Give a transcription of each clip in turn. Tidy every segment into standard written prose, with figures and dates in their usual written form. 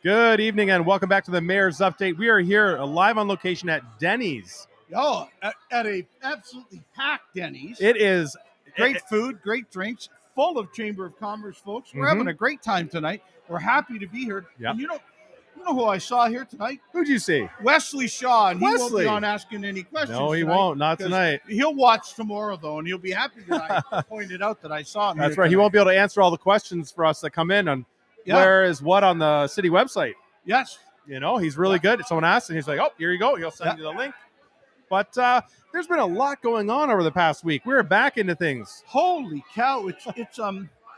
Good evening and welcome back to the Mayor's Update. We are here live on location at Dennys. Oh, at a absolutely packed Dennys. It is Great food, great drinks, full of Chamber of Commerce folks. We're having a great time tonight. We're happy to be here. Yep. And you know who I saw here tonight? Who'd you see? Wesley Shaw, and he won't Wesley. be on asking any questions. No, he tonight, won't. Not tonight. He'll watch tomorrow, though, and he'll be happy that I pointed out that I saw him. That's here right. He tonight. won't be able to answer all the questions for us that come in on where is what on the city website. Yes. You know, he's really good. Someone asks, and he's like, oh, here you go. He'll send you the link. But there's been a lot going on over the past week. We're back into things. Holy cow! It's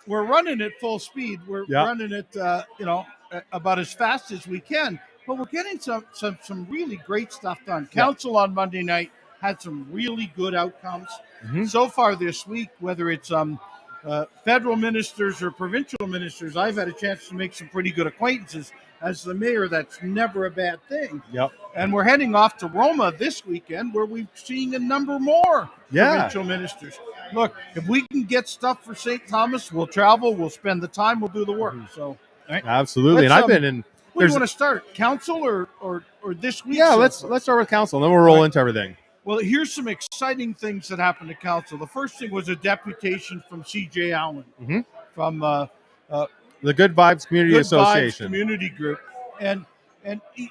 we're running at full speed. We're running it, about as fast as we can. But we're getting some really great stuff done. Council on Monday night had some really good outcomes so far this week. Whether it's federal ministers or provincial ministers, I've had a chance to make some pretty good acquaintances. As the mayor, that's never a bad thing. Yep. And we're heading off to Roma this weekend, where we've seen a number more provincial ministers. Look, if we can get stuff for St. Thomas, we'll travel, we'll spend the time, we'll do the work. So, right? Absolutely. And I've been in. Where do you want to start? Council or this week? Yeah, let's start with council, and then we'll roll into everything. Well, here's some exciting things that happened to council. The first thing was a deputation from C.J. Allen from the Good Vibes Community Association. Vibes Community Group. And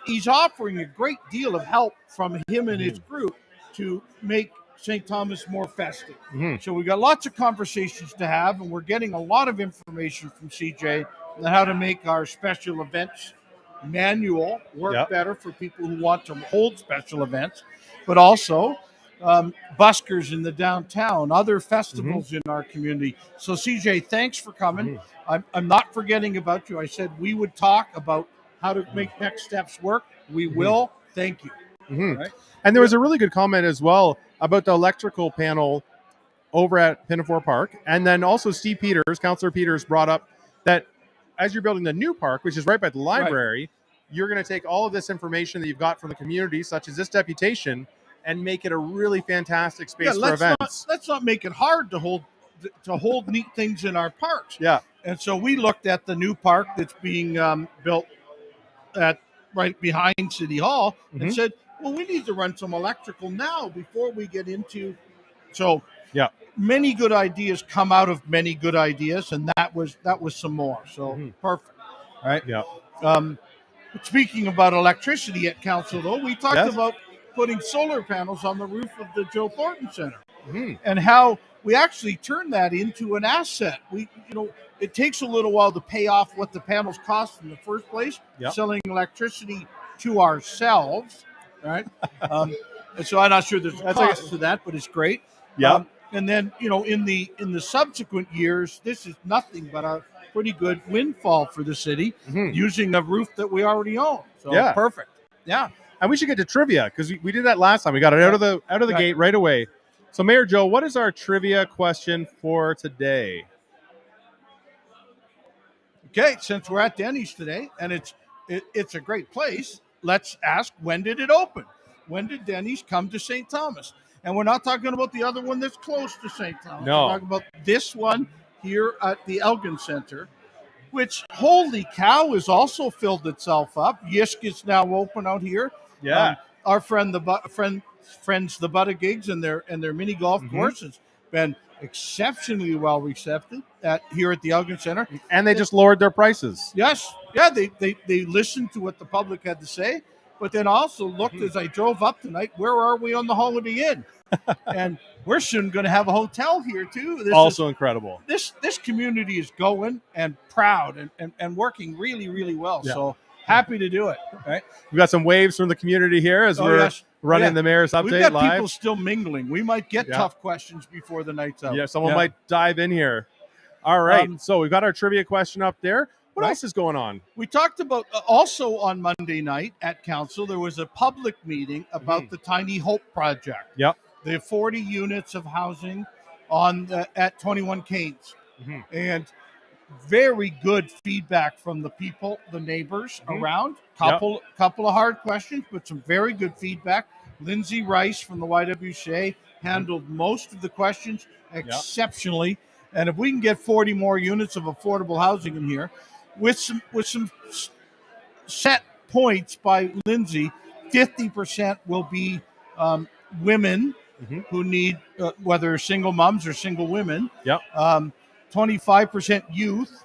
he's offering a great deal of help from him and his group to make St. Thomas more festive. So we got lots of conversations to have, and we're getting a lot of information from CJ on how to make our special events manual work better for people who want to hold special events, but also buskers in the downtown, other festivals in our community. So CJ, thanks for coming. I'm not forgetting about you. I said we would talk about how to make next steps work. We will. Thank you. Right? And there was a really good comment as well about the electrical panel over at Pinafore Park. And then also Councillor Peters brought up that as you're building the new park, which is right by the library, you're going to take all of this information that you've got from the community, such as this deputation, and make it a really fantastic space for events. Let's not make it hard to hold neat things in our parks. Yeah. And so we looked at the new park that's being built right behind City Hall and said, well, we need to run some electrical now before we get into. So many good ideas come out of many good ideas, and that was some more. So perfect. All right. Yeah. Speaking about electricity at council, though, we talked about putting solar panels on the roof of the Joe Thornton Center and how we actually turn that into an asset. It takes a little while to pay off what the panels cost in the first place, selling electricity to ourselves, right? And so I'm not sure there's a cost to that, but it's great. Yeah. And then, in the subsequent years, this is nothing but a pretty good windfall for the city using a roof that we already own. So perfect. Yeah. And we should get to trivia because we did that last time. We got it out of the gate right away. So Mayor Joe, what is our trivia question for today? Okay, since we're at Dennys today, and it's a great place, let's ask, when did it open? When did Dennys come to St. Thomas? And we're not talking about the other one that's close to St. Thomas. No. We're talking about this one here at the Elgin Center, which, holy cow, has also filled itself up. Yisk is now open out here. Yeah. Our friends, the Buttigigs and their mini golf course has been exceptionally well received here at the Elgin Center. And they just lowered their prices. Yes. Yeah, they listened to what the public had to say, but then also looked as I drove up tonight, where are we on the Holiday Inn? And we're soon going to have a hotel here, too. This is incredible. This community is going and proud and working really, really well. Yeah. So happy to do it. Right? We've got some waves from the community here as we're running the Mayor's Update We've got live. People still mingling. We might get tough questions before the night's out. Yeah, someone might dive in here. All right, so we've got our trivia question up there. What else is going on? We talked about also on Monday night at council, there was a public meeting about the Tiny Hope Project. Yep. The 40 units of housing at 21 Canes. And very good feedback from the people, the neighbors around. Couple of hard questions, but some very good feedback. Lindsay Rice from the YWCA handled most of the questions exceptionally. And if we can get 40 more units of affordable housing in here, with some set points by Lindsay. 50% will be women who need, whether single moms or single women. Yep. 25% youth,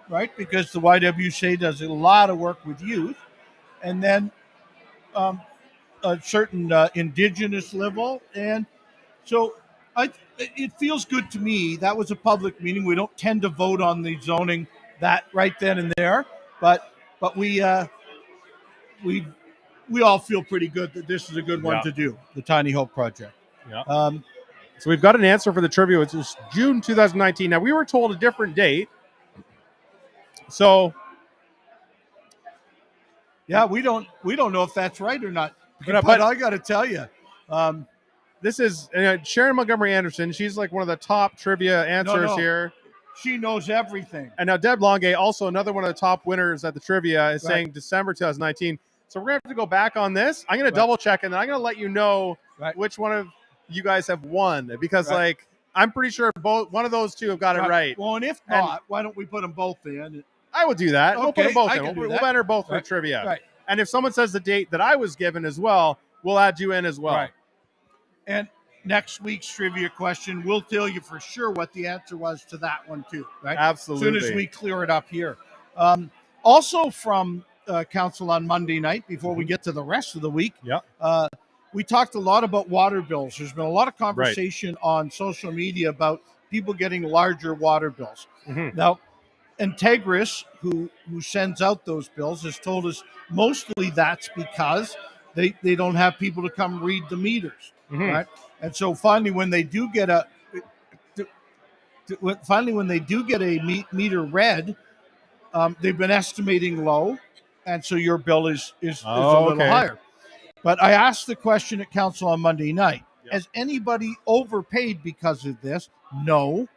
right? Because the YWCA does a lot of work with youth. And then a certain Indigenous level. And so it feels good to me. That was a public meeting. We don't tend to vote on the zoning that right then and there, but we all feel pretty good that this is a good one to do, the Tiny Hope Project. Yeah. So we've got an answer for the trivia, which is June 2019. Now, we were told a different date. So, yeah, we don't know if that's right or not. But I got to tell you, this is Sharon Montgomery Anderson. She's like one of the top trivia answers here. She knows everything. And now Deb Longay, also another one of the top winners at the trivia, is saying December 2019. So we're going to have to go back on this. I'm going to double check, and then I'm going to let you know which one of you guys have won, because like I'm pretty sure one of those two have got it right. Well, and if not, why don't we put them both in? I will do that. Okay, we'll put them both in. We'll enter both for trivia. Right. And if someone says the date that I was given as well, we'll add you in as well. Right. And next week's trivia question, we'll tell you for sure what the answer was to that one too. Right. Absolutely. As soon as we clear it up here. Also from council on Monday night, before we get to the rest of the week. Yeah. We talked a lot about water bills. There's been a lot of conversation on social media about people getting larger water bills. Now, Integris, who sends out those bills, has told us mostly that's because they don't have people to come read the meters, right? And so finally, when they do get a meter read, they've been estimating low, and so your bill is a little higher. But I asked the question at council on Monday night: has anybody overpaid because of this? No.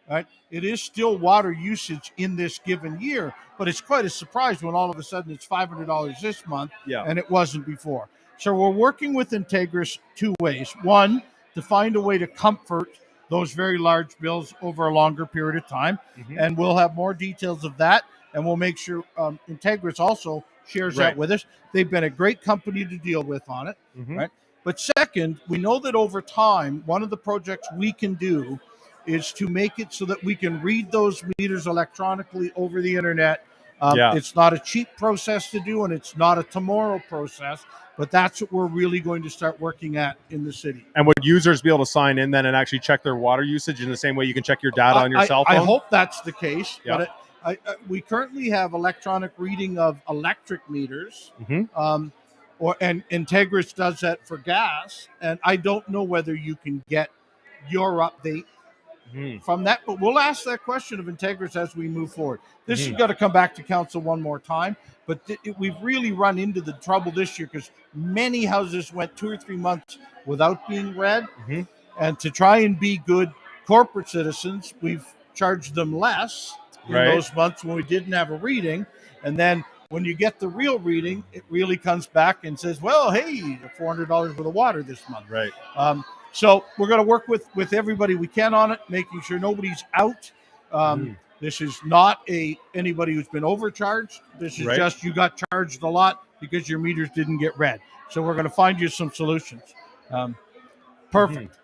Right? It is still water usage in this given year, but it's quite a surprise when all of a sudden it's $500 this month and it wasn't before. So we're working with Integris two ways. One, to find a way to comfort those very large bills over a longer period of time, and we'll have more details of that, and we'll make sure Integris also shares that with us. They've been a great company to deal with on it, right? But second, we know that over time, one of the projects we can do is to make it so that we can read those meters electronically over the internet. It's not a cheap process to do, and it's not a tomorrow process, but that's what we're really going to start working at in the city. And would users be able to sign in then and actually check their water usage in the same way you can check your data on your cell phone? I hope that's the case, but we currently have electronic reading of electric meters, and Integris does that for gas, and I don't know whether you can get your update from that, but we'll ask that question of Integris as we move forward. This has got to come back to council one more time, but we've really run into the trouble this year because many houses went 2 or 3 months without being read, and to try and be good corporate citizens, we've charged them less in those months when we didn't have a reading, and then when you get the real reading, it really comes back and says, well, hey, $400 worth of water this month. Right. So we're going to work with everybody we can on it, making sure nobody's out. This is not anybody who's been overcharged. This is just you got charged a lot because your meters didn't get read. So we're going to find you some solutions. Perfect.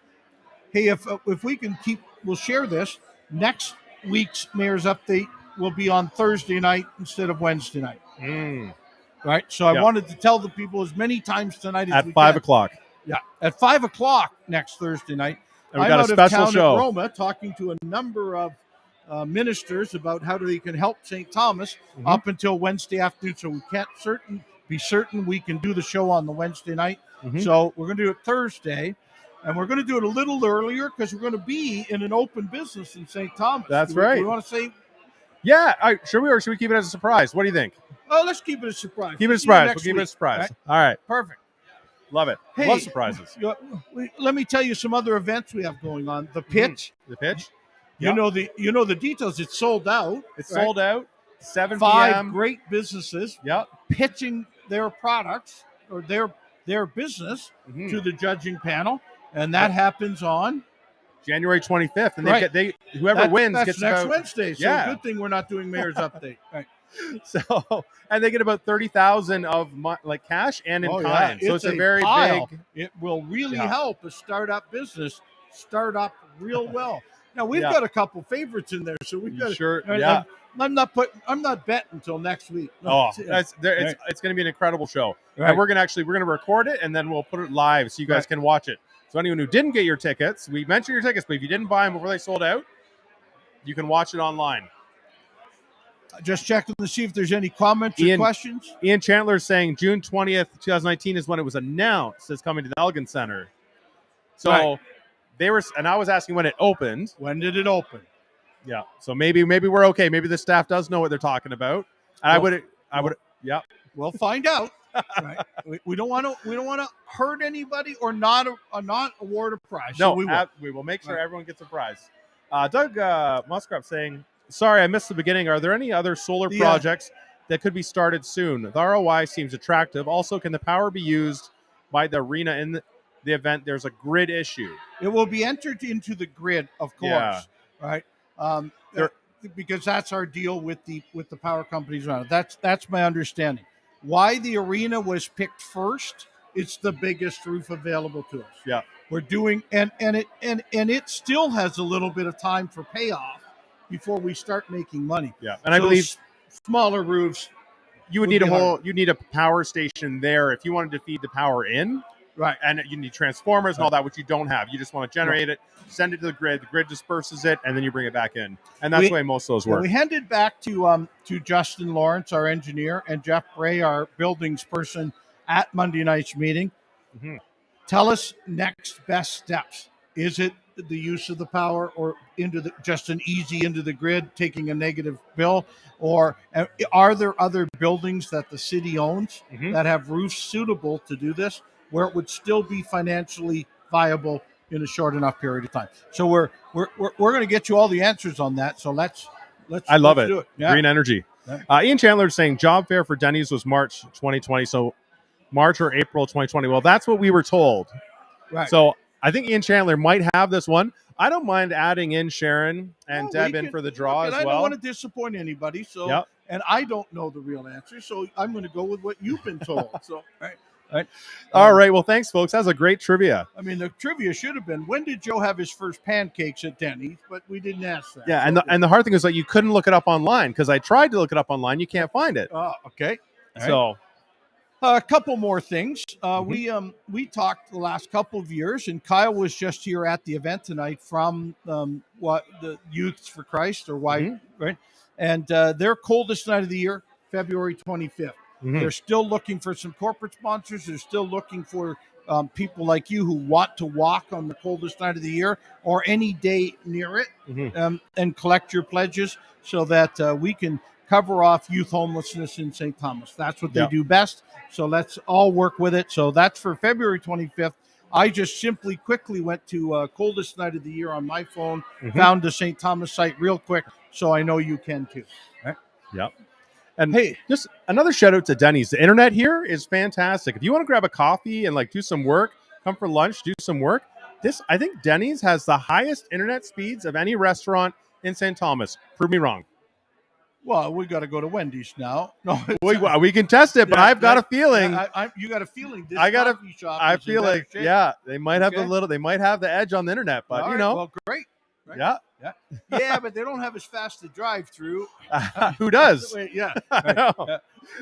Hey, if we can we'll share this. Next week's Mayor's Update will be on Thursday night instead of Wednesday night. Right? So I wanted to tell the people as many times tonight as we can. At 5 o'clock. Yeah, at 5 o'clock next Thursday night. And we got a special show. At Roma, talking to a number of ministers about how they can help St. Thomas up until Wednesday afternoon. So we can't be certain we can do the show on the Wednesday night. So we're going to do it Thursday, and we're going to do it a little earlier because we're going to be in an open business in St. Thomas. That's right. We want to say, should we, or should we keep it as a surprise? What do you think? Oh, let's keep it a surprise. Keep it a surprise. We'll keep it a surprise. Right? All right. Perfect. Love it. Hey, love surprises. Let me tell you some other events we have going on. The pitch. The pitch. You know the details. It's sold out. It's sold out. 7 p.m. 5 great businesses. Yep. Pitching their products or their business to the judging panel, and that happens on January 25th. And whoever wins that's gets next Wednesday. So good thing we're not doing Mayor's Update. Right. So, and they get about 30,000 of like cash and in kind. So it's a very pile. big. It will really Yeah. help a startup business start up real well. Now we've Yeah. got a couple favorites in there, so we've got. Sure. Yeah. I'm not betting until next week. Oh, it's going to be an incredible show. Right. And we're going to record it and then we'll put it live so you guys can watch it. So anyone who didn't get your tickets, we mentioned your tickets, but if you didn't buy them before they sold out, you can watch it online. Just checking to see if there's any comments or questions. Ian Chandler is saying June 20th, 2019 is when it was announced as coming to the Elgin Center. So they were, and I was asking when it opened. When did it open? Yeah. So maybe we're okay. Maybe the staff does know what they're talking about. And I would. Yeah. We'll find out. Right. We don't want to hurt anybody or not award a prize. No, so we will make sure everyone gets a prize. Doug Musgrave saying, sorry, I missed the beginning. Are there any other solar projects that could be started soon? The ROI seems attractive. Also, can the power be used by the arena in the event there's a grid issue? It will be entered into the grid, of course. Right. Because that's our deal with the power companies around it. That's my understanding. Why the arena was picked first? It's the biggest roof available to us. Yeah, we're doing, and it still has a little bit of time for payoff before we start making money. Yeah, and I believe smaller roofs. You would need you need a power station there if you wanted to feed the power in. Right. And you need transformers and all that, which you don't have. You just want to generate it, send it to the grid disperses it, and then you bring it back in. And that's the way most of those work. We handed back to Justin Lawrence, our engineer, and Jeff Bray, our buildings person, at Monday night's meeting. Mm-hmm. Tell us next best steps. Is it the use of the power or just an easy into the grid, taking a negative bill? Or are there other buildings that the city owns that have roofs suitable to do this, where it would still be financially viable in a short enough period of time? So we're going to get you all the answers on that. So let's I love it. Do it. Yeah. Green energy. Ian Chandler is saying job fair for Dennys was March 2020. So March or April 2020. Well, that's what we were told. Right. So I think Ian Chandler might have this one. I don't mind adding in Sharon and Deb in for the draw as well. I don't want to disappoint anybody. So and I don't know the real answer. So I'm going to go with what you've been told. So right. All right. Well, thanks, folks. That was a great trivia. I mean, the trivia should have been, when did Joe have his first pancakes at Dennys? But we didn't ask that. Yeah, and the hard thing is that you couldn't look it up online because I tried to look it up online. You can't find it. Oh, okay. So a couple more things. We talked the last couple of years, and Kyle was just here at the event tonight from the Youths for Christ or why, right? And their coldest night of the year, February 25th. They're still looking for some corporate sponsors. They're still looking for people like you who want to walk on the coldest night of the year or any day near it and collect your pledges so that we can cover off youth homelessness in St. Thomas. That's what they do best. So let's all work with it. So that's for February 25th. I just simply quickly went to coldest night of the year on my phone, found the St. Thomas site real quick, so I know you can too. Right? Yeah. And hey, just another shout out to Dennys. The internet here is fantastic. If you want to grab a coffee and do some work, come for lunch, do some work. I think Dennys has the highest internet speeds of any restaurant in St. Thomas. Prove me wrong. Well, we got to go to Wendy's now. No, we can test it, but I've got a feeling. You got a feeling. This coffee shop I feel like, they might have they might have the edge on the internet, but Well, great. Right? Yeah, but they don't have as fast a drive-through. Who does? Yeah,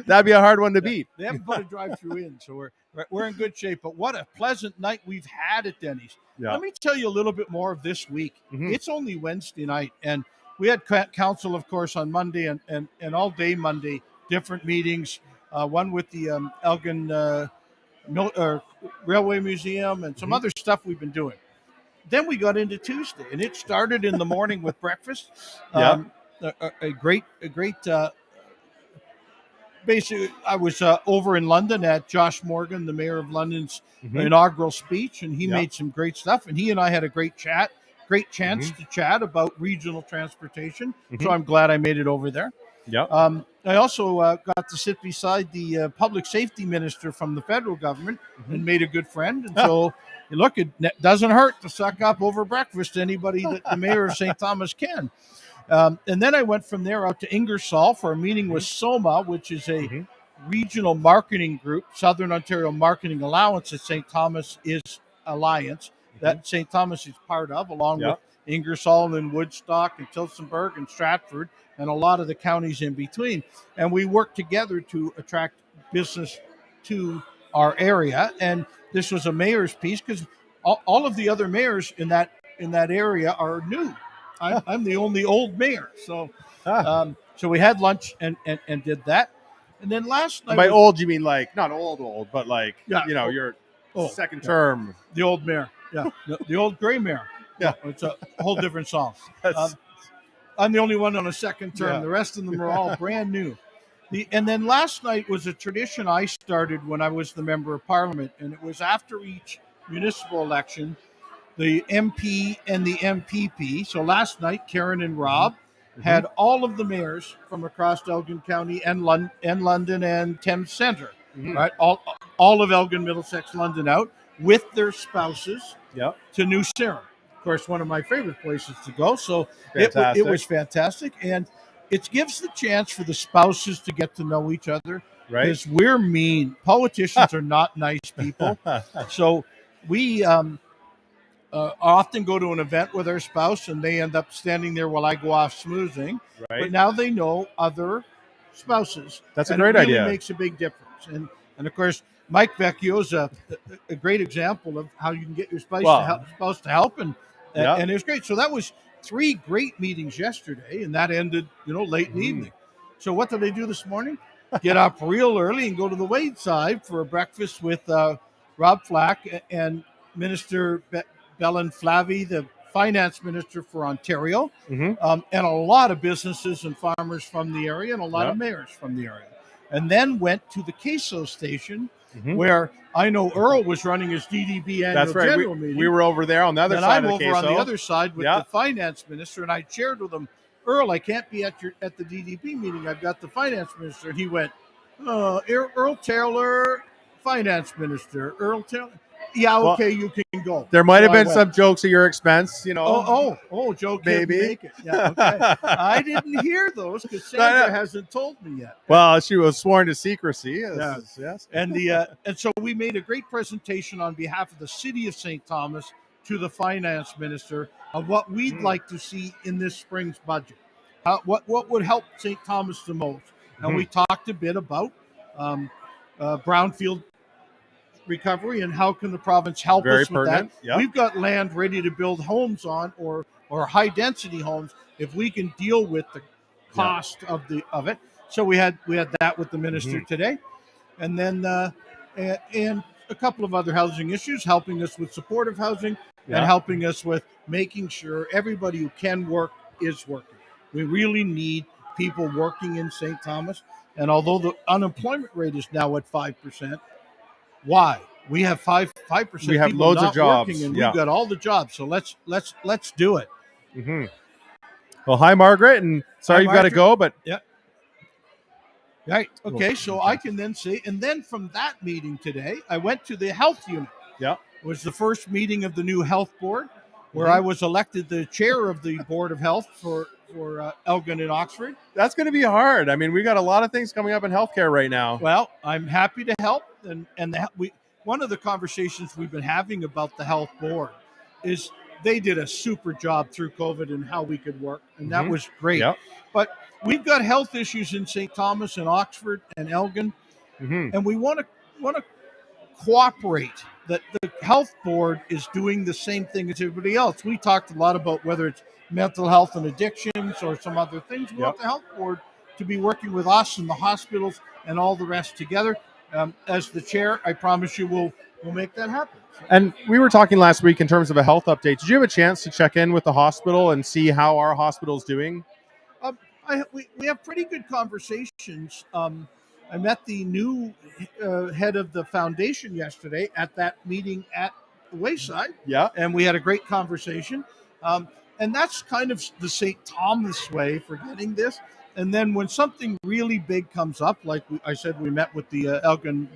that'd be a hard one to beat. They haven't put a drive-through in, so we're in good shape. But what a pleasant night we've had at Dennys. Yeah. Let me tell you a little bit more of this week. It's only Wednesday night, and we had council, of course, on Monday and all day Monday, different meetings. One with the Elgin Railway Museum and some other stuff we've been doing. Then we got into Tuesday, and it started in the morning with breakfast. A great. Basically, I was over in London at Josh Morgan, the Mayor of London's inaugural speech, and he made some great stuff. And he and I had a great chat, great chance to chat about regional transportation. So I'm glad I made it over there. Yeah. I also got to sit beside the public safety minister from the federal government and made a good friend. And so, look, it doesn't hurt to suck up over breakfast anybody that the mayor of St. Thomas can. And then I went from there out to Ingersoll for a meeting with SOMA, which is a Mhm. regional marketing group, Southern Ontario Marketing Allowance that St. Thomas is Alliance that St. Thomas is part of, along with Ingersoll and Woodstock and Tillsonburg and Stratford and a lot of the counties in between. And we work together to attract business to our area. And this was a mayor's piece because all of the other mayors in that area are new. I'm the only old mayor. So so we had lunch and did that. And then last night By old, you mean like not old, but like your second term. The old mayor, the old gray mayor. Yeah, it's a whole different song. That's- I'm the only one on a second term. Yeah. The rest of them are all brand new. And then last night was a tradition I started when I was the member of parliament, and it was after each municipal election, the MP and the MPP. So last night, Karen and Rob had all of the mayors from across Elgin County and London and Thames Centre, right? All of Elgin, Middlesex, London out with their spouses to New Sarum. Of course, one of my favorite places to go. So it was fantastic. And it gives the chance for the spouses to get to know each other. Right. Because we're mean. Politicians are not nice people. So we often go to an event with our spouse and they end up standing there while I go off smoozing. Right. But now they know other spouses. That's a and great it really idea. Makes a big difference. And of course, Mike Vecchio is a great example of how you can get your spouse to help. And it was great. So that was 3 great meetings yesterday, and that ended, late in the evening. So what did they do this morning? Get up real early and go to the Wade side for a breakfast with Rob Flack and Minister Belen Flavey, the finance minister for Ontario, and a lot of businesses and farmers from the area and a lot of mayors from the area. And then went to the Queso station where I know Earl was running his DDB annual general meeting. We were over there on the other side of the I'm over on the other side with the finance minister, and I shared with him, Earl, I can't be at the DDB meeting. I've got the finance minister. And he went, Earl Taylor, finance minister. Earl Taylor. Yeah, okay, you can go. There might have been some jokes at your expense, Joe can't make it. Yeah, okay. I didn't hear those because Sandra hasn't told me yet. Well, she was sworn to secrecy. Yes. And and so we made a great presentation on behalf of the city of St. Thomas to the finance minister of what we'd like to see in this spring's budget. What would help St. Thomas the most? And we talked a bit about brownfield recovery and how can the province help us with that. We've got land ready to build homes on or high density homes if we can deal with the cost of it. So we had that with the minister today, and then and a couple of other housing issues, helping us with supportive housing and helping us with making sure everybody who can work is working. We really need people working in St. Thomas, and although the unemployment rate is now at 5%. Why? We have 5%. We have loads of jobs, working, and we've got all the jobs. So let's do it. Well, hi, Margaret, and sorry you've got to go, but right. Okay, so I can then say, and then from that meeting today, I went to the health unit. It was the first meeting of the new health board, where I was elected the chair of the board of health for Elgin and Oxford. That's going to be hard. I mean, we got a lot of things coming up in healthcare right now. Well, I'm happy to help, and one of the conversations we've been having about the health board is they did a super job through COVID and how we could work, and that was great. But we've got health issues in St. Thomas and Oxford and Elgin, and we want to cooperate. That the health board is doing the same thing as everybody else. We talked a lot about whether it's mental health and addictions or some other things. We want the health board to be working with us and the hospitals and all the rest together. As the chair, I promise you we'll make that happen. And we were talking last week in terms of a health update. Did you have a chance to check in with the hospital and see how our hospital is doing? We have pretty good conversations. I met the new head of the foundation yesterday at that meeting at the Wayside. And we had a great conversation. And that's kind of the St. Thomas way for getting this. And then when something really big comes up, like I said, we met with the Elgin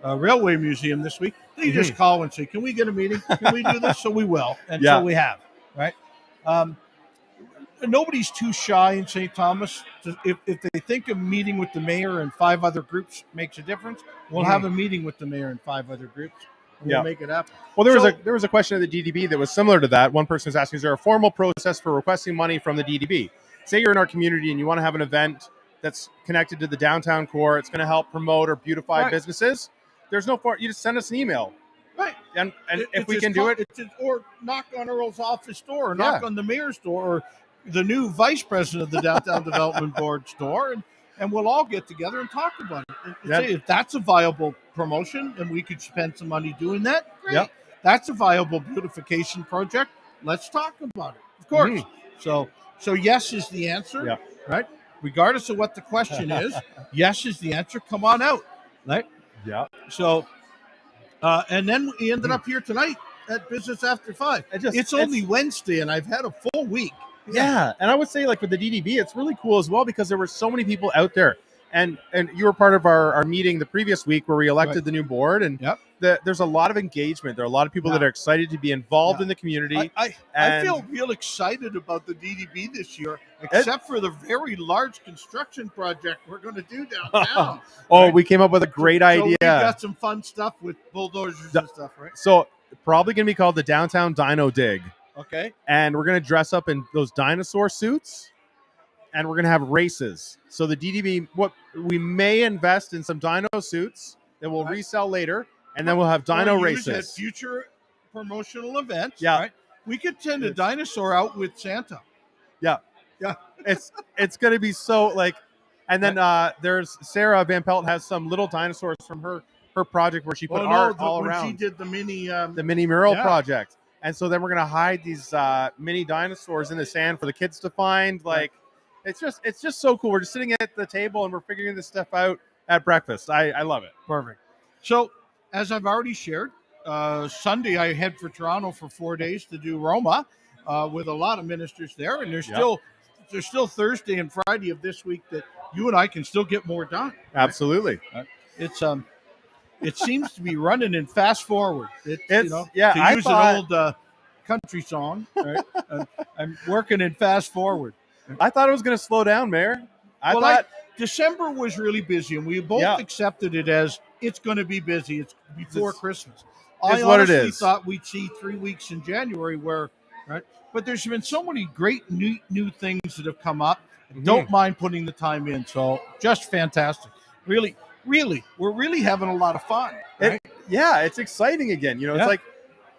Railway Museum this week. They just call and say, "Can we get a meeting? Can we do this?" So we will, and so we have. Right. nobody's too shy in St. Thomas. If they think a meeting with the mayor and 5 other groups makes a difference, we'll have a meeting with the mayor and 5 other groups. And we'll make it happen. Well, there was a question of the DDB that was similar to that. One person was asking, is there a formal process for requesting money from the DDB? Say you're in our community and you want to have an event that's connected to the downtown core. It's going to help promote or beautify businesses. There's no you just send us an email. Right. And if we can do it. Or knock on Earl's office door, or knock on the mayor's door, or the new vice president of the Downtown Development Board's door, and we'll all get together and talk about it. And say if that's a viable promotion and we could spend some money doing that, great. Yep. That's a viable beautification project. Let's talk about it. Of course. So yes is the answer, right? Regardless of what the question is, yes is the answer. Come on out, right? Yeah. So, and then we ended up here tonight at Business After 5. It's only Wednesday, and I've had a full week. Yeah, and I would say, like, with the DDB, it's really cool as well because there were so many people out there. And you were part of our meeting the previous week where we elected the new board, and there's a lot of engagement. There are a lot of people that are excited to be involved in the community. I feel real excited about the DDB this year, except for the very large construction project we're going to do downtown. We came up with a great idea. We got some fun stuff with bulldozers and stuff, right? So probably going to be called the Downtown Dino Dig. Okay. And we're going to dress up in those dinosaur suits, and we're going to have races. So the DDB, we may invest in some dino suits that we'll resell later, and then we'll have dino races at future promotional events. Yeah, right? We could send a dinosaur out with Santa. Yeah. It's going to be so like, and then there's Sarah Van Pelt has some little dinosaurs from her project where she put art all around. She did the mini mural project. And so then we're going to hide these mini dinosaurs in the sand for the kids to find. Like, it's just so cool. We're just sitting at the table and we're figuring this stuff out at breakfast. I love it. Perfect. So, as I've already shared, Sunday I head for Toronto for 4 days to do Roma with a lot of ministers there. And there's still Thursday and Friday of this week that you and I can still get more done. Absolutely. It seems to be running in fast forward. To use an old country song, right? I'm working in fast forward. I thought it was going to slow down, Mayor. I thought December was really busy, and we both accepted it as it's going to be busy. It's before Christmas. I honestly thought we'd see 3 weeks in January but there's been so many great new things that have come up. Don't mind putting the time in. So just fantastic. Really, we're really having a lot of fun. Right? It's exciting again. It's like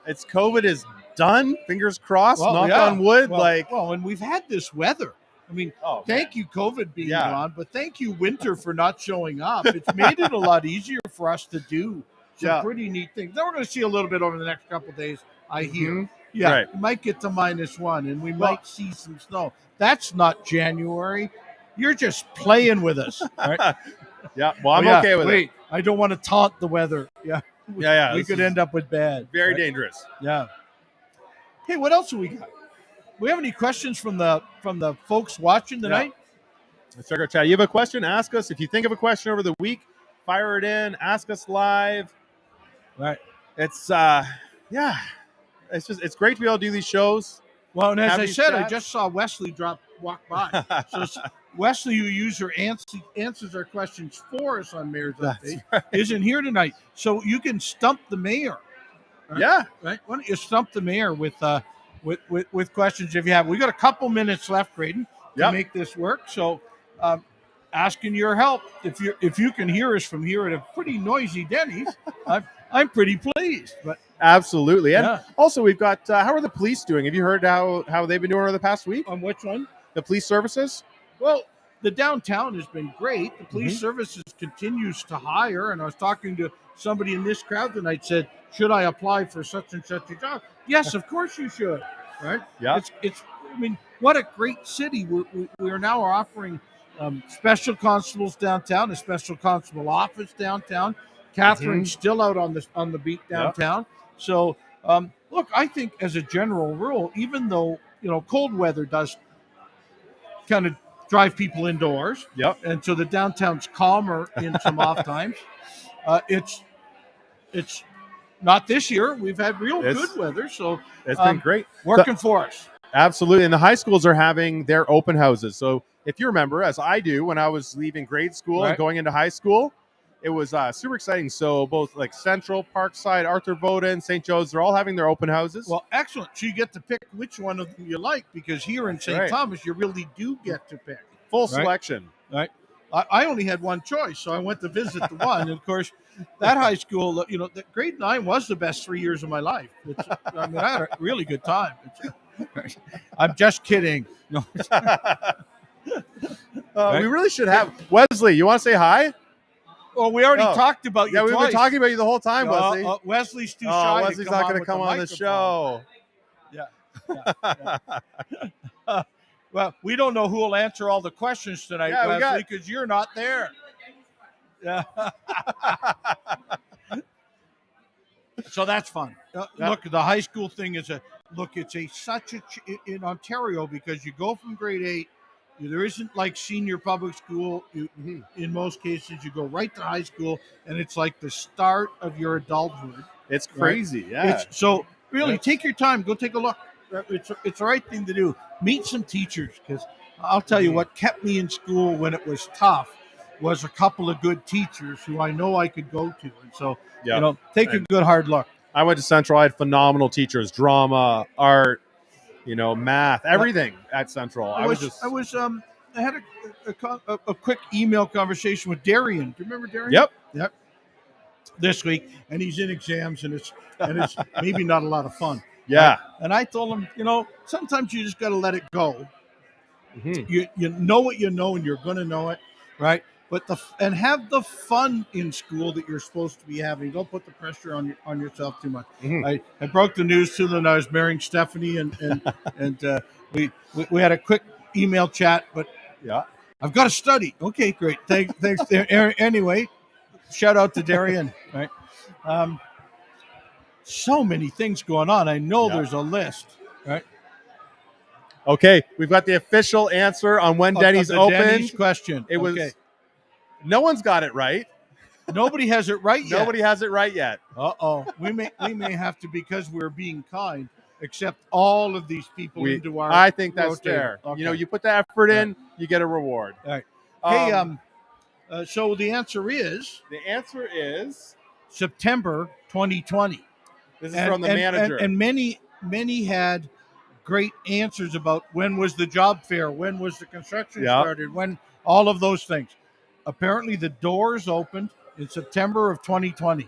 COVID is done. Fingers crossed. Knock on wood. And we've had this weather. I mean, thank you, COVID being gone, but thank you, winter, for not showing up. It's made it a lot easier for us to do some pretty neat things. Then we're going to see a little bit over the next couple of days, I hear. We might get to -1, and we might see some snow. That's not January. You're just playing with us, right? Well, I'm okay with it. I don't want to taunt the weather. We could end up with bad. Very dangerous. Yeah. Hey, what else do we got? We have any questions from the folks watching tonight? Let's check our chat. You have a question? Ask us. If you think of a question over the week, fire it in. Ask us live. Right. It's it's great to be able to do these shows. Well, and as I said, I just saw Wesley walk by. So Wesley, who usually answers our questions for us on Mayor's Update, isn't here tonight. So you can stump the mayor. Right? Right. Why don't you stump the mayor with questions if you have? We got a couple minutes left, Grayden, to make this work. So, asking your help. If you can hear us from here at a pretty noisy Dennys, I'm pretty pleased. But absolutely, and also we've got. How are the police doing? Have you heard how they've been doing over the past week? On which one? The police services. Well, the downtown has been great. The police services continues to hire, and I was talking to somebody in this crowd tonight. Said, should I apply for such and such a job? Yes, of course you should. Right? Yeah. It's. I mean, what a great city. We are now offering special constables downtown, a special constable office downtown. Catherine's still out on the beat downtown. So, look, I think as a general rule, even though cold weather does kind of drive people indoors, and so the downtown's calmer in some off times. It's not this year. We've had real good weather, so it's been great working for us. Absolutely. And the high schools are having their open houses. So if you remember, as I do, when I was leaving grade school and going into high school, it was super exciting. So both like Central, Parkside, Arthur Voden, St. Joe's, they're all having their open houses. Well, excellent. So you get to pick which one of them you like, because here in St. Thomas, you really do get to pick. Full selection. Right. I only had one choice, so I went to visit the one. And of course, that high school, grade 9 was the best 3 years of my life. I had a really good time. I'm just kidding. No. We really should have Wesley. You want to say hi? Well, we already talked about you. Yeah, we've been talking about you the whole time, Wesley. Wesley's too shy. Wesley's not going to come on the show. Yeah. Well, we don't know who will answer all the questions tonight, Wesley, because you're not there. Yeah. So that's fun. Look, the high school thing is in Ontario, because you go from grade 8. There isn't like senior public school. In most cases, you go right to high school, and it's like the start of your adulthood. It's crazy, yeah. So really, take your time. Go take a look. It's the right thing to do. Meet some teachers, because I'll tell you what kept me in school when it was tough was a couple of good teachers who I know I could go to. And so, take a good hard look. I went to Central. I had phenomenal teachers, drama, art, math, everything at Central. I had a quick email conversation with Darian. Do you remember Darian? Yep. This week, and he's in exams, and it's maybe not a lot of fun. Yeah. And I told him, sometimes you just got to let it go. You know what you know, and you're going to know it, right? But and have the fun in school that you're supposed to be having. Don't put the pressure on yourself too much. I broke the news to them that I was marrying Stephanie, and we had a quick email chat. But I've got to study. Okay, great. Thanks. Anyway, shout out to Darian. Right. So many things going on. I know there's a list. Right. Okay, we've got the official answer on when Dennys opened. Dennys question. It was. No one's got it right. Nobody has it right yet. Nobody has it right yet. Uh-oh. We may have to, because we're being kind, accept all of these people into our I think that's fair. Okay. You put the effort in, you get a reward. All right. Hey, so the answer is? The answer is? September 2020. This is from the manager. And many had great answers about when was the job fair, when was the construction started, when all of those things. Apparently, the doors opened in September of 2020.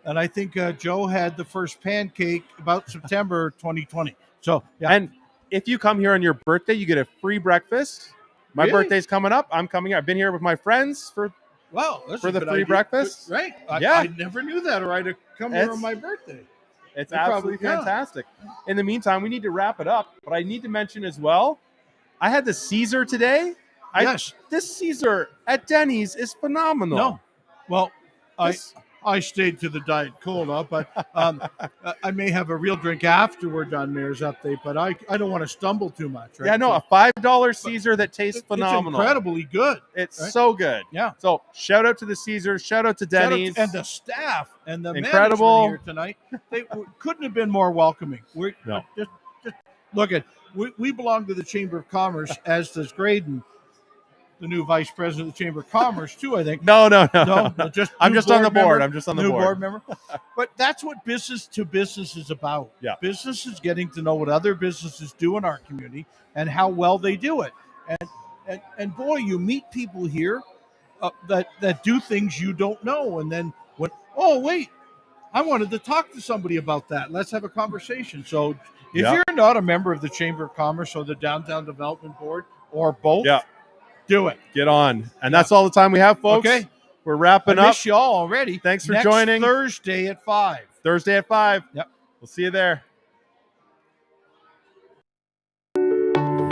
And I think Joe had the first pancake about September 2020. So, And if you come here on your birthday, you get a free breakfast. My birthday's coming up. I'm coming. I've been here with my friends for the free breakfast. Right. I never knew that, or I'd have come here on my birthday. It's absolutely fantastic. In the meantime, we need to wrap it up. But I need to mention as well, I had the Caesar today. This Caesar at Dennys is phenomenal. No. Well, I stayed to the Diet Cola, but I may have a real drink after we're done Mayor's Update, but I don't want to stumble too much. Right? Yeah, no, a $5 Caesar that tastes phenomenal. It's incredibly good. It's so good. Yeah. So shout out to the Caesar, shout out to Dennys. And the staff and the incredible management here tonight. They couldn't have been more welcoming. Just look at, we belong to the Chamber of Commerce, as does Grayden, the new vice president of the Chamber of Commerce, too, I think. No. I'm just on the board. I'm just on the board. New board member. But that's what business to business is about. Yeah. Business is getting to know what other businesses do in our community and how well they do it. And boy, you meet people here that do things you don't know. And then wait, I wanted to talk to somebody about that. Let's have a conversation. So if you're not a member of the Chamber of Commerce or the Downtown Development Board or both, do it. Get on. And that's all the time we have, folks. Okay. We're wrapping up. I miss you all already. Thanks for joining. Thursday at 5. Thursday at 5. Yep. We'll see you there.